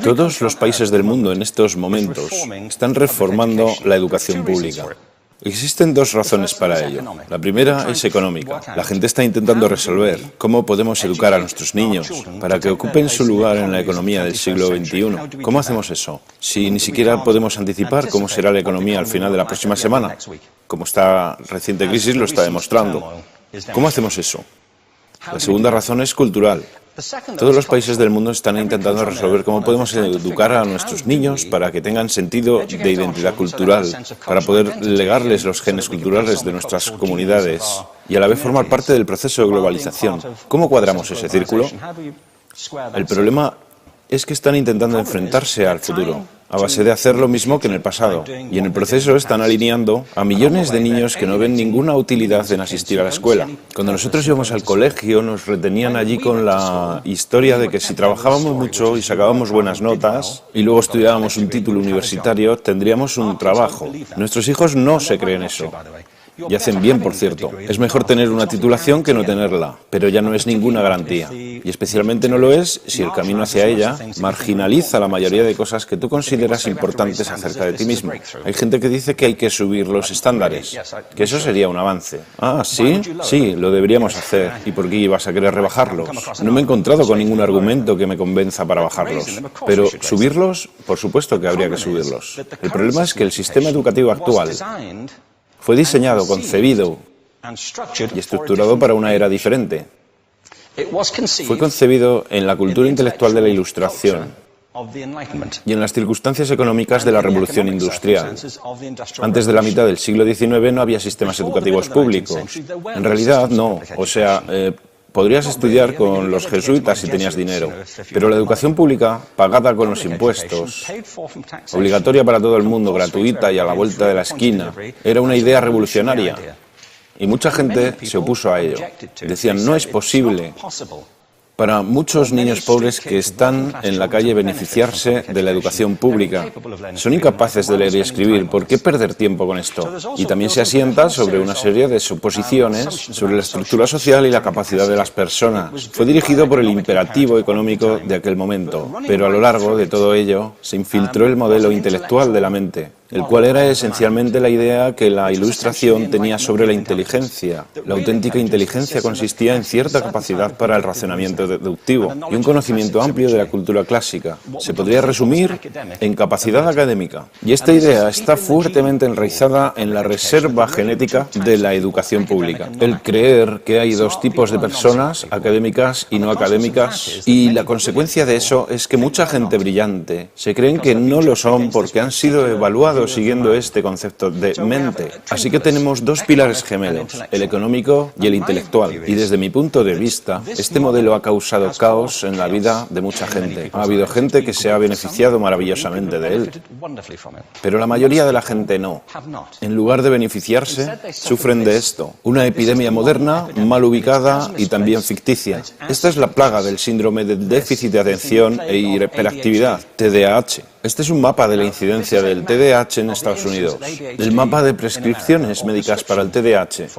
Todos los países del mundo en estos momentos están reformando la educación pública. Existen dos razones para ello. La primera es económica. La gente está intentando resolver cómo podemos educar a nuestros niños para que ocupen su lugar en la economía del siglo XXI. ¿Cómo hacemos eso? Si ni siquiera podemos anticipar cómo será la economía al final de la próxima semana, como esta reciente crisis lo está demostrando. ¿Cómo hacemos eso? La segunda razón es cultural. Todos los países del mundo están intentando resolver cómo podemos educar a nuestros niños para que tengan sentido de identidad cultural, para poder legarles los genes culturales de nuestras comunidades y a la vez formar parte del proceso de globalización. ¿Cómo cuadramos ese círculo? El problema es que están intentando enfrentarse al futuro, a base de hacer lo mismo que en el pasado. Y en el proceso están alineando a millones de niños que no ven ninguna utilidad en asistir a la escuela. Cuando nosotros íbamos al colegio, nos retenían allí con la historia de que si trabajábamos mucho y sacábamos buenas notas y luego estudiábamos un título universitario, tendríamos un trabajo. Nuestros hijos no se creen eso. Y hacen bien, por cierto. Es mejor tener una titulación que no tenerla, pero ya no es ninguna garantía. Y especialmente no lo es si el camino hacia ella marginaliza la mayoría de cosas que tú consideras importantes acerca de ti mismo. Hay gente que dice que hay que subir los estándares, que eso sería un avance. Ah, ¿sí? Sí, lo deberíamos hacer. ¿Y por qué ibas a querer rebajarlos? No me he encontrado con ningún argumento que me convenza para bajarlos. Pero subirlos, por supuesto que habría que subirlos. El problema es que el sistema educativo actual fue diseñado, concebido y estructurado para una era diferente. Fue concebido en la cultura intelectual de la Ilustración y en las circunstancias económicas de la Revolución Industrial. Antes de la mitad del siglo XIX no había sistemas educativos públicos. En realidad no, podrías estudiar con los jesuitas si tenías dinero, pero la educación pública, pagada con los impuestos, obligatoria para todo el mundo, gratuita y a la vuelta de la esquina, era una idea revolucionaria. Y mucha gente se opuso a ello. Decían, no es posible para muchos niños pobres que están en la calle beneficiarse de la educación pública. Son incapaces de leer y escribir. ¿Por qué perder tiempo con esto? Y también se asienta sobre una serie de suposiciones sobre la estructura social y la capacidad de las personas. Fue dirigido por el imperativo económico de aquel momento, pero a lo largo de todo ello se infiltró el modelo intelectual de la mente, el cual era esencialmente la idea que la Ilustración tenía sobre la inteligencia. La auténtica inteligencia consistía en cierta capacidad para el razonamiento deductivo y un conocimiento amplio de la cultura clásica. Se podría resumir en capacidad académica. Y esta idea está fuertemente enraizada en la reserva genética de la educación pública. El creer que hay dos tipos de personas, académicas y no académicas, y la consecuencia de eso es que mucha gente brillante se creen que no lo son porque han sido evaluados siguiendo este concepto de mente. Así que tenemos dos pilares gemelos, el económico y el intelectual. Y desde mi punto de vista, este modelo ha causado caos en la vida de mucha gente. Ha habido gente que se ha beneficiado maravillosamente de él, pero la mayoría de la gente no. En lugar de beneficiarse, sufren de esto. Una epidemia moderna, mal ubicada y también ficticia. Esta es la plaga del síndrome de déficit de atención e hiperactividad, TDAH. Este es un mapa de la incidencia del TDAH en Estados Unidos. El mapa de prescripciones médicas para el TDAH.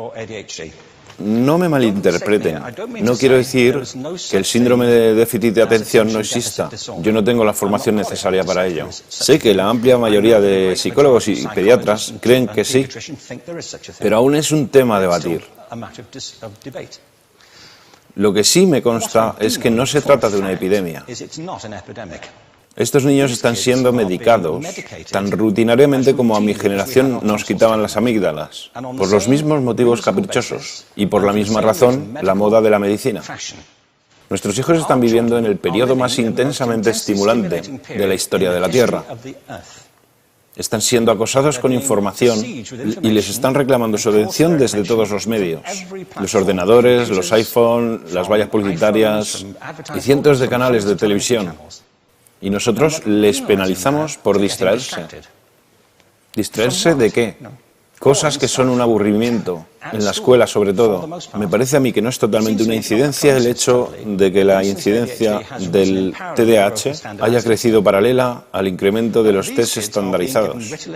No me malinterpreten. No quiero decir que el síndrome de déficit de atención no exista. Yo no tengo la formación necesaria para ello. Sé que la amplia mayoría de psicólogos y pediatras creen que sí, pero aún es un tema a debatir. Lo que sí me consta es que no se trata de una epidemia. Estos niños están siendo medicados tan rutinariamente como a mi generación nos quitaban las amígdalas, por los mismos motivos caprichosos y por la misma razón, la moda de la medicina. Nuestros hijos están viviendo en el periodo más intensamente estimulante de la historia de la Tierra. Están siendo acosados con información y les están reclamando su atención desde todos los medios. Los ordenadores, los iPhone, las vallas publicitarias y cientos de canales de televisión. Y nosotros les penalizamos por distraerse. ¿Distraerse de qué? Cosas que son un aburrimiento, en la escuela sobre todo. Me parece a mí que no es totalmente una incidencia el hecho de que la incidencia del TDAH haya crecido paralela al incremento de los test estandarizados.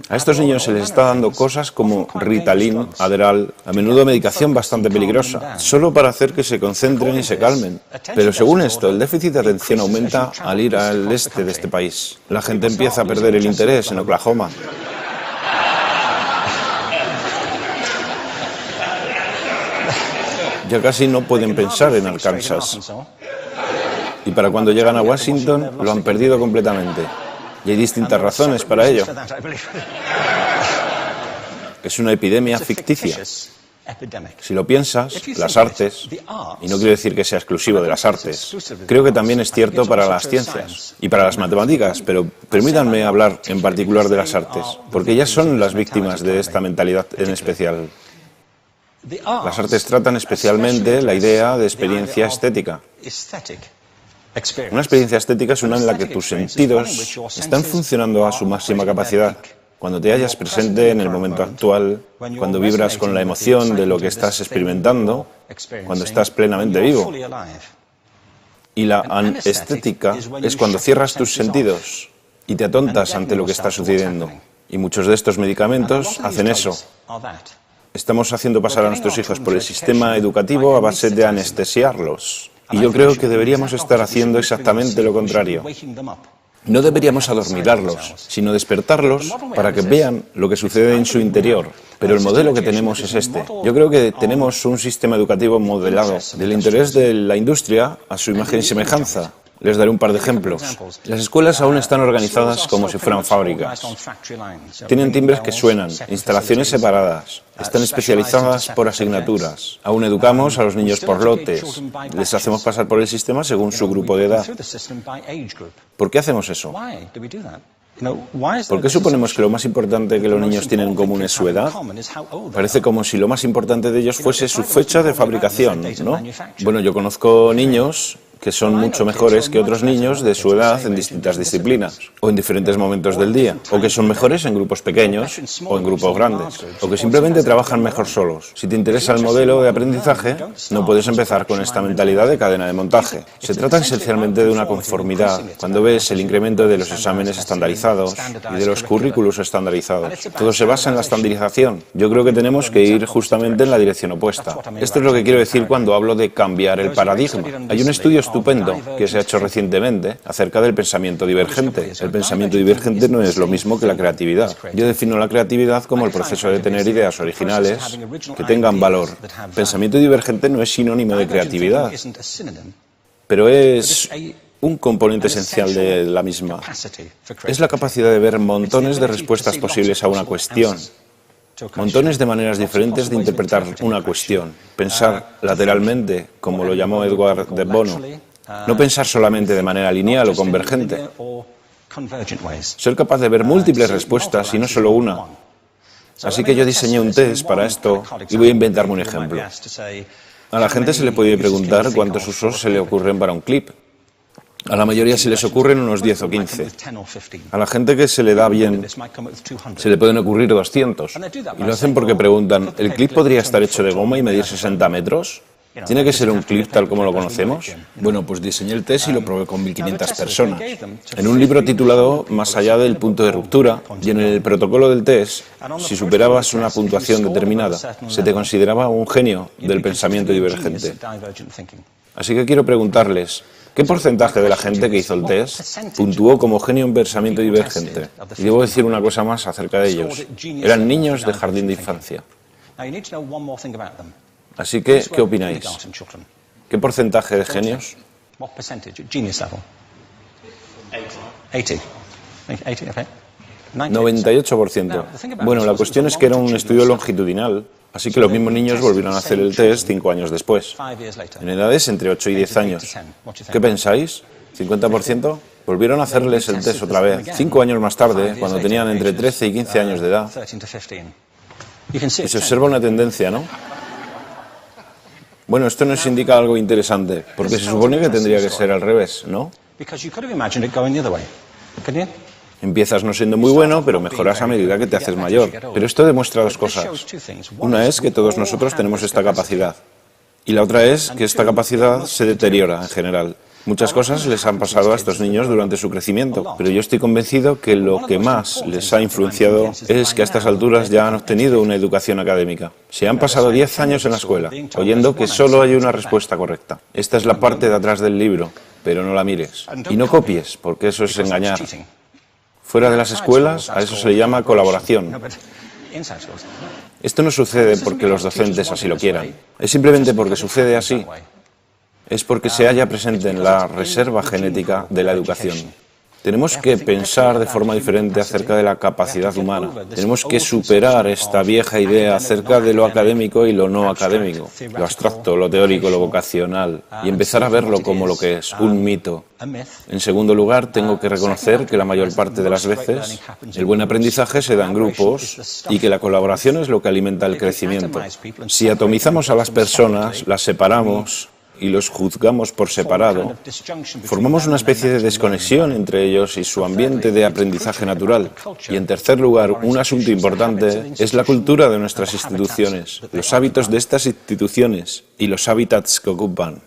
A estos niños se les está dando cosas como Ritalin, Adderall, a menudo medicación bastante peligrosa, solo para hacer que se concentren y se calmen. Pero según esto, el déficit de atención aumenta al ir al este de este país. La gente empieza a perder el interés en Oklahoma. Ya casi no pueden pensar en Arkansas. Y para cuando llegan a Washington, lo han perdido completamente. Y hay distintas razones para ello. Es una epidemia ficticia. Si lo piensas, las artes, y no quiero decir que sea exclusivo de las artes, creo que también es cierto para las ciencias y para las matemáticas, pero permítanme hablar en particular de las artes, porque ellas son las víctimas de esta mentalidad en especial. Las artes tratan especialmente la idea de experiencia estética. Una experiencia estética es una en la que tus sentidos están funcionando a su máxima capacidad. Cuando te hallas presente en el momento actual, cuando vibras con la emoción de lo que estás experimentando, cuando estás plenamente vivo. Y la anestética es cuando cierras tus sentidos y te atontas ante lo que está sucediendo. Y muchos de estos medicamentos hacen eso. Estamos haciendo pasar a nuestros hijos por el sistema educativo a base de anestesiarlos. Y yo creo que deberíamos estar haciendo exactamente lo contrario. No deberíamos adormilarlos, sino despertarlos para que vean lo que sucede en su interior. Pero el modelo que tenemos es este. Yo creo que tenemos un sistema educativo modelado del interés de la industria a su imagen y semejanza. Les daré un par de ejemplos. Las escuelas aún están organizadas como si fueran fábricas. Tienen timbres que suenan, instalaciones separadas, están especializadas por asignaturas. Aún educamos a los niños por lotes. Les hacemos pasar por el sistema según su grupo de edad. ¿Por qué hacemos eso? ¿Por qué suponemos que lo más importante que los niños tienen en común es su edad? Parece como si lo más importante de ellos fuese su fecha de fabricación, ¿no? Bueno, yo conozco niños que son mucho mejores que otros niños de su edad en distintas disciplinas, o en diferentes momentos del día, o que son mejores en grupos pequeños, o en grupos grandes, o que simplemente trabajan mejor solos. Si te interesa el modelo de aprendizaje, no puedes empezar con esta mentalidad de cadena de montaje. Se trata esencialmente de una conformidad. Cuando ves el incremento de los exámenes estandarizados y de los currículos estandarizados, todo se basa en la estandarización. Yo creo que tenemos que ir justamente en la dirección opuesta. Esto es lo que quiero decir cuando hablo de cambiar el paradigma. Hay un estudio estupendo que se ha hecho recientemente acerca del pensamiento divergente. El pensamiento divergente no es lo mismo que la creatividad. Yo defino la creatividad como el proceso de tener ideas originales que tengan valor. Pensamiento divergente no es sinónimo de creatividad, pero es un componente esencial de la misma. Es la capacidad de ver montones de respuestas posibles a una cuestión. Montones de maneras diferentes de interpretar una cuestión. Pensar lateralmente, como lo llamó Edward de Bono. No pensar solamente de manera lineal o convergente. Ser capaz de ver múltiples respuestas y no solo una. Así que yo diseñé un test para esto y voy a inventarme un ejemplo. A la gente se le puede preguntar cuántos usos se le ocurren para un clip. A la mayoría se les ocurren unos 10 o 15. A la gente que se le da bien, se le pueden ocurrir 200. Y lo hacen porque preguntan, ¿el clip podría estar hecho de goma y medir 60 metros? ¿Tiene que ser un clip tal como lo conocemos? Bueno, pues diseñé el test y lo probé con 1.500 personas. En un libro titulado Más allá del punto de ruptura, y en el protocolo del test, si superabas una puntuación determinada, se te consideraba un genio del pensamiento divergente. Así que quiero preguntarles, ¿qué porcentaje de la gente que hizo el test puntuó como genio en pensamiento divergente? Y debo decir una cosa más acerca de ellos. Eran niños de jardín de infancia. Así que, ¿qué opináis? ¿Qué porcentaje de genios? 98%. Bueno, la cuestión es que era un estudio longitudinal, así que los mismos niños volvieron a hacer el test 5 años después, en edades entre 8 y 10 años. ¿Qué pensáis? ¿50%? Volvieron a hacerles el test otra vez, 5 años más tarde, cuando tenían entre 13 y 15 años de edad. Y se observa una tendencia, ¿no? Bueno, esto nos indica algo interesante, porque se supone que tendría que ser al revés, ¿no? Empiezas no siendo muy bueno, pero mejoras a medida que te haces mayor. Pero esto demuestra dos cosas. Una es que todos nosotros tenemos esta capacidad. Y la otra es que esta capacidad se deteriora en general. Muchas cosas les han pasado a estos niños durante su crecimiento, pero yo estoy convencido que lo que más les ha influenciado es que a estas alturas ya han obtenido una educación académica. Se han pasado 10 años en la escuela, oyendo que solo hay una respuesta correcta. Esta es la parte de atrás del libro, pero no la mires. Y no copies, porque eso es engañar. Fuera de las escuelas, a eso se le llama colaboración. Esto no sucede porque los docentes así lo quieran. Es simplemente porque sucede así. Es porque se halla presente en la reserva genética de la educación. Tenemos que pensar de forma diferente acerca de la capacidad humana. Tenemos que superar esta vieja idea acerca de lo académico y lo no académico, lo abstracto, lo teórico, lo vocacional, y empezar a verlo como lo que es, un mito. En segundo lugar, tengo que reconocer que la mayor parte de las veces el buen aprendizaje se da en grupos y que la colaboración es lo que alimenta el crecimiento. Si atomizamos a las personas, las separamos y los juzgamos por separado, formamos una especie de desconexión entre ellos y su ambiente de aprendizaje natural. Y en tercer lugar, un asunto importante es la cultura de nuestras instituciones, los hábitos de estas instituciones y los hábitats que ocupan.